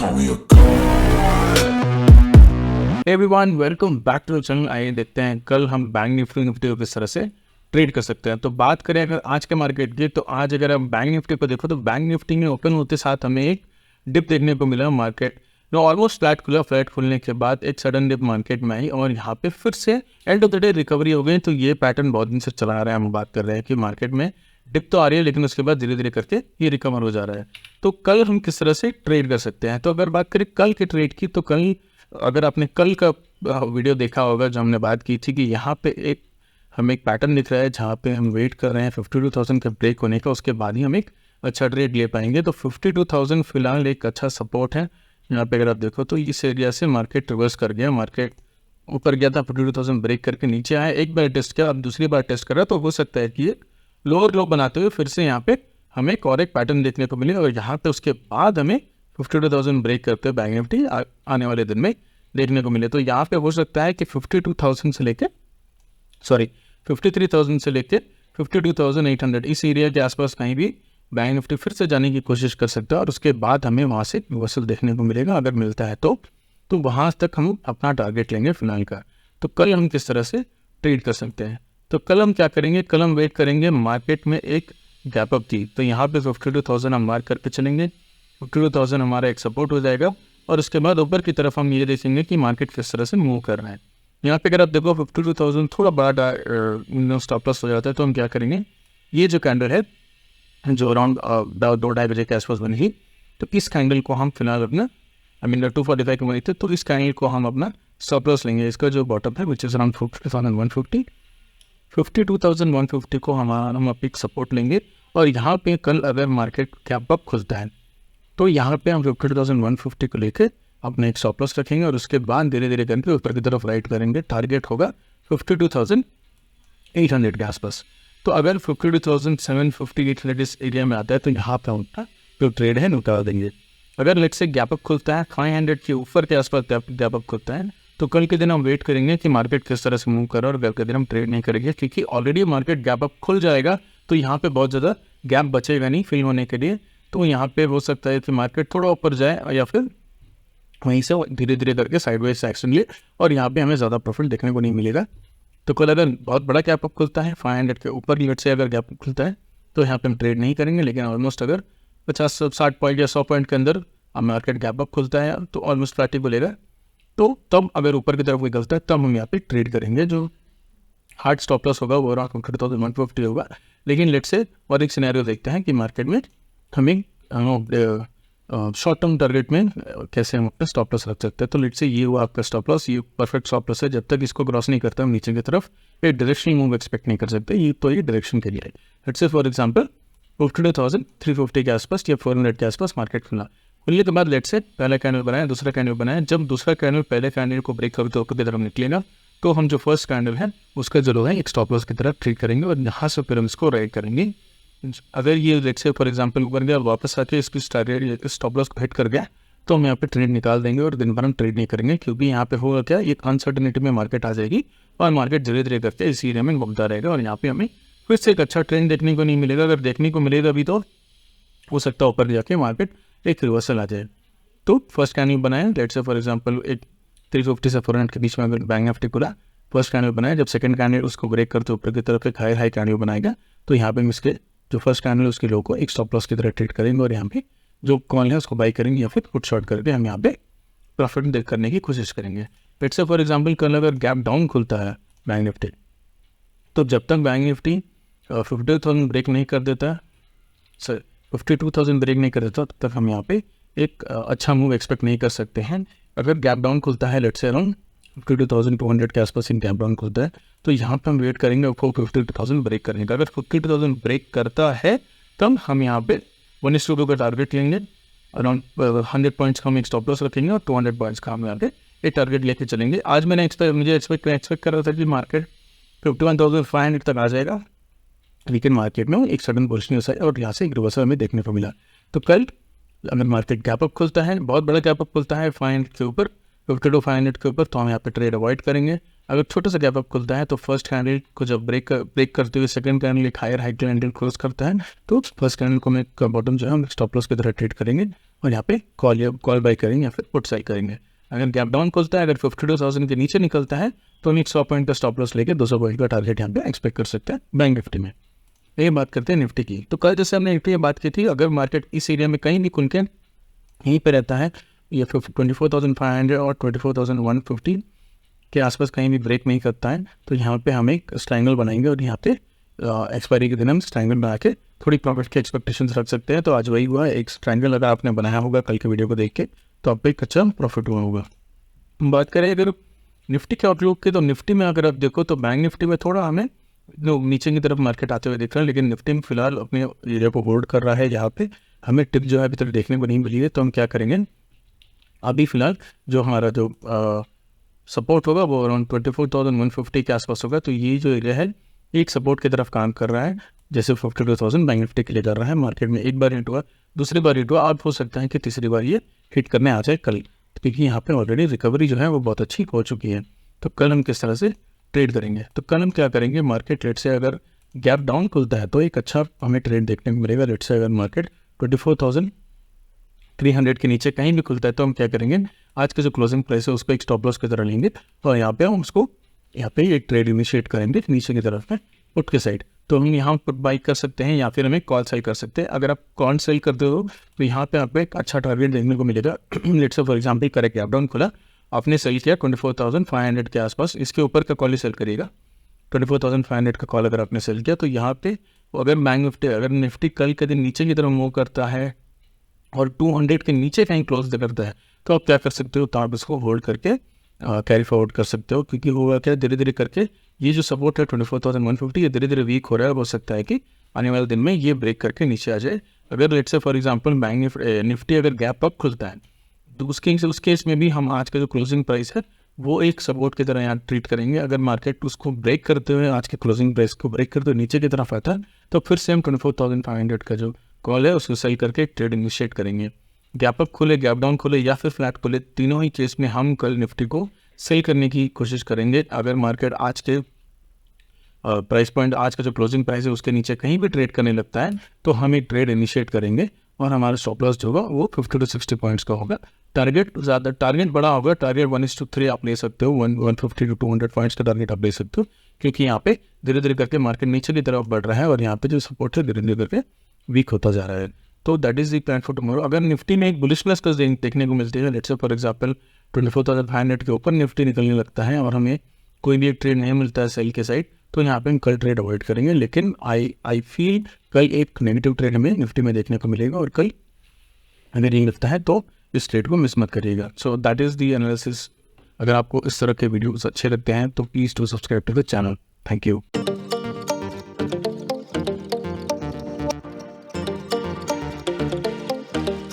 call me a god. Everyone welcome back to the channel. आइए देखते हैं कल हम बैंक निफ्टी को किस तरह से ट्रेड कर सकते हैं। तो बात करें अगर आज के मार्केट की, तो आज अगर हम बैंक निफ्टी को देखो तो बैंक निफ्टी में ओपन होते साथ हमें एक डिप देखने को मिला। मार्केट जो ऑलमोस्ट फ्लैट खुला, फ्लैट खुलने के बाद एक सडन डिप मार्केट में आई और यहाँ पे फिर से end of the day recovery हो गई। तो ये पैटर्न बहुत दिन से चला रहा है। हम बात कर रहे हैं कि मार्केट में डिप तो आ रही है लेकिन उसके बाद धीरे धीरे करके ये रिकवर हो जा रहा है। तो कल हम किस तरह से ट्रेड कर सकते हैं। तो अगर बात करें कल के ट्रेड की, तो कल अगर आपने कल का वीडियो देखा होगा जो हमने बात की थी कि यहाँ पे हमें एक पैटर्न दिख रहा है जहाँ पे हम वेट कर रहे हैं 52,000 का ब्रेक होने का, उसके बाद ही हम एक अच्छा ट्रेड ले पाएंगे। तो 52,000 फिलहाल एक अच्छा सपोर्ट है। यहाँ पे अगर आप देखो तो इस एरिया से मार्केट रिवर्स कर गया, मार्केट ऊपर गया था 52,000 ब्रेक करके नीचे आया, एक बार टेस्ट किया, अब दूसरी बार टेस्ट कर रहा है। तो हो सकता है कि ये लोअर लो बनाते हुए फिर से यहाँ पे हमें एक और एक पैटर्न देखने को मिले और यहाँ पे उसके बाद हमें 52,000 ब्रेक करते हुए बैंक निफ्टी आने वाले दिन में देखने को मिले। तो यहाँ पे हो सकता है कि 53,000 से लेके 52,800 इस एरिया के आसपास कहीं भी बैंक निफ्टी फिर से जाने की कोशिश कर सकता है और उसके बाद हमें वहाँ से रिवर्सल देखने को मिलेगा। अगर मिलता है तो वहाँ तक हम अपना टारगेट लेंगे फिलहाल का। तो कल हम किस तरह से ट्रेड कर सकते हैं। तो कल हम क्या करेंगे, कल हम वेट करेंगे मार्केट में एक गैप अप की। तो यहाँ पे 52,000 हम मार्क करके चलेंगे, 52,000 हमारा एक सपोर्ट हो जाएगा और उसके बाद ऊपर की तरफ हम ये देखेंगे कि मार्केट किस तरह से मूव कर रहा है। यहाँ पे अगर आप देखो 52,000 थोड़ा बड़ा स्टॉप लॉस हो जाता है, तो हम क्या करेंगे, ये जो कैंडल है जो अराउंड 2-2:30 बजे के आसपास बनी थी, तो इस कैंडल को हम फिलहाल अपना 245 की बनी थी, तो इस कैंडल को हम अपना स्टॉप लॉस लेंगे। इसका जो बॉटम है विच इज़ अराउंड 52,150 को हम एक सपोर्ट लेंगे। और यहाँ पे कल अगर मार्केट गैप अप खुलता है तो यहाँ पे हम 52,150 को लेके अपने एक स्टॉप लॉस रखेंगे और उसके बाद धीरे धीरे करके ऊपर की तरफ राइट करेंगे। टारगेट होगा 52,800 के आसपास। तो अगर 52,750 इस एरिया में आता है तो यहाँ पे उनका जो ट्रेड है निकाल देंगे। अगर लेट से गैप अप खुलता है 500 के ऊपर के आसपास गैप अप खुलता है, तो कल के दिन हम वेट करेंगे कि मार्केट किस तरह से मूव कर रहा है और कल के दिन हम ट्रेड नहीं करेंगे, क्योंकि ऑलरेडी मार्केट गैप अप खुल जाएगा तो यहाँ पे बहुत ज़्यादा गैप बचेगा नहीं फिल होने के लिए। तो यहाँ पे हो सकता है कि मार्केट थोड़ा ऊपर जाए या फिर वहीं से धीरे धीरे करके साइडवेज एक्शन ले और यहाँ पे हमें ज़्यादा प्रॉफिट देखने को नहीं मिलेगा। तो कल अगर बहुत बड़ा गैप अप खुलता है 500 के ऊपर लेट से अगर गैप अप खुलता है तो यहाँ पे हम ट्रेड नहीं करेंगे। लेकिन ऑलमोस्ट अगर 50-60 पॉइंट या 100 पॉइंट के अंदर मार्केट गैप अप खुलता है तो ऑलमोस्ट फ्लैट ही बोलेगा। तो तब अगर ऊपर की तरफ निकलता है तब हम यहाँ पे ट्रेड करेंगे। जो हार्ड स्टॉप लॉस होगा वो अराउंड 52,150 होगा। लेकिन लेट से और एक सिनेरियो देखते हैं कि मार्केट में हमें शॉर्ट टर्म टारगेट में कैसे हम अपने स्टॉप लॉस रख सकते हैं। तो लेट से ये हुआ आपका स्टॉप लॉस, ये परफेक्ट स्टॉप लॉस है। जब तक इसको क्रॉस नहीं करता हम नीचे की तरफ एक डायरेक्शनल मूव एक्सपेक्ट नहीं कर सकते। ये डायरेक्शन के लिए है। लेट से फॉर एग्जांपल 52,350 के आसपास या 400 के आसपास मार्केट खुलने के बाद लेट से पहला कैंडल बनाया, दूसरा कैंडल बनाया। जब दूसरा कैंडल पहले कैंडल को ब्रेक करके ऊपर की तरफ निकलेगा तो हम जो फर्स्ट कैंडल है उसका जो है एक स्टॉप लॉस की तरफ ट्रीट करेंगे और यहाँ से फिर हम इसको राइट करेंगे। अगर ये लेट से फॉर एग्जांपल ऊपर गया वापस आके इसकी स्टॉप लॉस को हिट कर गया तो हम यहाँ पे ट्रेड निकाल देंगे और दिन भर हम ट्रेड नहीं करेंगे, क्योंकि यहाँ पे होगा क्या, एक अनसर्टेनिटी में मार्केट आ जाएगी और मार्केट धीरे धीरे करके इसी एरिया में घूमता रहेगा और यहाँ पे हमें फिर से एक अच्छा ट्रेंड देखने को नहीं मिलेगा। अगर देखने को मिलेगा भी तो हो सकता है ऊपर जाके मार्केट एक रिवर्सल आ जाए। तो फर्स्ट कैंडल बनाया लेट से फॉर एग्जांपल एक 350 से 400 के बीच में अगर बैंक निफ्टी खुला, फर्स्ट कैंडल बनाया, जब सेकंड कैंडल उसको ब्रेक करते ऊपर की तरफ एक हाई कैंडल बनाएगा तो यहाँ पे इसके जो फर्स्ट कैंडल उसके लो को एक स्टॉप लॉस की तरह ट्रेड करेंगे और यहाँ पे जो कॉल है उसको बाई करेंगे या फिर पुट शॉर्ट करके हम यहाँ पे प्रॉफिट देख करने की कोशिश करेंगे। लेट से फॉर एग्जांपल कल अगर गैप डाउन खुलता है बैंक निफ्टी, तो जब तक बैंक निफ्टी 52,000 ब्रेक नहीं कर देता, 52,000 ब्रेक नहीं कर देता, तब तक हम यहाँ पे एक अच्छा मूव एक्सपेक्ट नहीं कर सकते हैं। अगर गैप डाउन खुलता है लेट से अराउंड 52,200 के आसपास इन गैप डाउन खुलता है तो यहाँ पे हम वेट करेंगे 52,000 ब्रेक करने का। अगर 52,000 ब्रेक करता है तब हम यहाँ पे 1:2 का टारगेट लेंगे। अराउंड 100 पॉइंट्स का हम एक स्टॉप लॉस रखेंगे और 200 पॉइंट्स का हम यहाँ पे एक टारगेट लेके चलेंगे। आज मैंने एक्सपेक्ट कर रहा था कि मार्केट 51,500 तक आ जाएगा, लेकिन मार्केट में एक सडन पोजिशन है और यहाँ से एक रिवर्सल हमें देखने को मिला। तो कल अगर मार्केट गैप अप खुलता है, बहुत बड़ा गैप अप खुलता है 500 के ऊपर, 52,500 के ऊपर, तो हम यहाँ पे ट्रेड अवॉइड करेंगे। अगर छोटा सा गैप अप खुलता है तो फर्स्ट कैंडल को जब ब्रेक करते हुए सेकंड कैंडल एक हायर हाई कैंडल क्लोज करता है तो फर्स्ट कैंडल को हम बॉटम जो है हम स्टॉप लॉस की तरह ट्रेड करेंगे और यहाँ पे कॉल बाय करेंगे या फिर पुट सेल करेंगे। अगर गैप डाउन खुलता है, अगर 52,000 के नीचे निकलता है तो हम 100 पॉइंट का स्टॉप लॉस लेके 200 पॉइंट का टारगेट यहाँ पे एक्सपेक्ट कर सकते हैं बैंक निफ्टी में। ये बात करते हैं निफ्टी की। तो कल जैसे हमने निफ्टी में बात की थी, अगर मार्केट इस एरिया में कहीं भी खुल के यहीं पे रहता है, ये 24,500 और 24,150 के आसपास कहीं भी ब्रेक नहीं करता है तो यहाँ पे हम एक ट्रायंगल बनाएंगे और यहाँ पे एक्सपायरी के दिन हम ट्रायंगल बना के थोड़ी प्रॉफिट की एक्सपेक्टेशंस रख सकते हैं। तो आज वही हुआ, एक ट्रायंगल अगर आपने बनाया होगा कल के वीडियो को देख के तो आपको एक अच्छा प्रॉफिट हुआ होगा। बात करें अगर निफ्टी के आउटलुक की, तो निफ्टी में अगर आप देखो तो बैंक निफ्टी में थोड़ा हमें नीचे की तरफ मार्केट आते हुए दिख रहा है, लेकिन निफ्टी में फिलहाल अपने एरिया को होल्ड कर रहा है। यहाँ पे हमें टिप जो है अभी तक देखने को नहीं मिली है, तो हम क्या करेंगे, अभी फिलहाल जो हमारा जो सपोर्ट होगा वो अराउंड 24,150 के आसपास होगा। तो ये जो एरिया है एक सपोर्ट की तरफ काम कर रहा है, जैसे 52,000 बैंक निफ्टी के लिए कर रहा है। मार्केट में एक बार हिट हुआ, दूसरी बार हिट हुआ, अब हो सकता है कि तीसरी बार ये हिट करने आ जाए कल, क्योंकि यहाँ पे ऑलरेडी रिकवरी जो है वो बहुत अच्छी हो चुकी है। तो कल हम किस तरह से ट्रेड करेंगे, तो कल हम क्या करेंगे, मार्केट रेट से अगर गैप डाउन खुलता है तो एक अच्छा हमें ट्रेड देखने को मिलेगा। रेट से अगर मार्केट 24,300 के नीचे कहीं भी खुलता है तो हम क्या करेंगे, आज का जो क्लोजिंग प्राइस है उसको एक स्टॉप लॉस की तरह लेंगे और यहाँ पे हम उसको यहाँ पे एक ट्रेड इनिशिएट करेंगे नीचे की तरफ में पुट के साइड। तो हम यहाँ पुट बाई कर सकते हैं या फिर हमें कॉल सेल कर सकते हैं। अगर आप कॉल सेल करते हो तो यहाँ पे आपको एक अच्छा टारगेट देखने को मिलेगा। Let's say for example correct gap down खुला, आपने सेल किया 24,500 के आसपास, इसके ऊपर का कॉल ही सेल करिएगा। 24,500 का कॉल अगर आपने सेल किया तो यहाँ पे अगर बैंक निफ्टी अगर निफ्टी कल के दिन नीचे की तरफ मूव करता है और 200 के नीचे कहीं क्लोज करता है तो आप क्या कर सकते हो, तो आप इसको होल्ड करके कैरी फॉरवर्ड कर सकते हो। क्योंकि होगा क्या, धीरे धीरे करके ये जो सपोर्ट है 24,150 ये धीरे धीरे वीक हो रहा है। हो सकता है कि आने वाले दिन में ये ब्रेक करके नीचे आ जाए। अगर let's say for example bank Nifty अगर गैप अप खुलता है तो उस केस में भी हम आज का जो क्लोजिंग प्राइस है वो एक सपोर्ट की तरह यहाँ ट्रीट करेंगे। अगर मार्केट उसको ब्रेक करते हुए आज के क्लोजिंग प्राइस को ब्रेक करते हुए नीचे की तरफ आता है तो फिर से हम 24,500 का जो कॉल है उसको सही करके ट्रेड इनिशिएट करेंगे। गैप अप खुले, गैप डाउन खुले या फिर फ्लैट खुले, तीनों ही केस में हम कल निफ्टी को सेल करने की कोशिश करेंगे। अगर मार्केट आज के प्राइस पॉइंट, आज का जो क्लोजिंग प्राइस है उसके नीचे कहीं भी ट्रेड करने लगता है तो हम एक ट्रेड इनिशिएट करेंगे और हमारा स्टॉप लॉस जो होगा वो 50 to 60 पॉइंट्स का होगा। टारगेट बड़ा होगा, टारगेट 1:3 आप ले सकते हो, 150 to 200 पॉइंट्स का टारगेट आप ले सकते हो, क्योंकि यहाँ पे धीरे धीरे करके मार्केट नीचे की तरफ बढ़ रहा है और यहाँ पे जो सपोर्ट है धीरे धीरे करके वीक होता जा रहा है। तो that is the plan for tomorrow. अगर निफ्टी में एक बुलिश प्लस देखने को मिलती है, लेट्स से फॉर एग्जांपल 24,500 के ऊपर निफ्टी निकलने लगता है और हमें कोई भी एक ट्रेड नहीं मिलता है सेल के साइड, तो यहाँ पे हम कल ट्रेड अवॉइड करेंगे। लेकिन आई फील कल एक नेगेटिव ट्रेड हमें निफ्टी में देखने को मिलेगा और कल अगर ये मिलता है तो इस ट्रेड को मिस मत करिएगा। So that is the analysis. अगर आपको इस तरह के वीडियोस अच्छे लगते हैं तो please do subscribe to the channel. Thank you.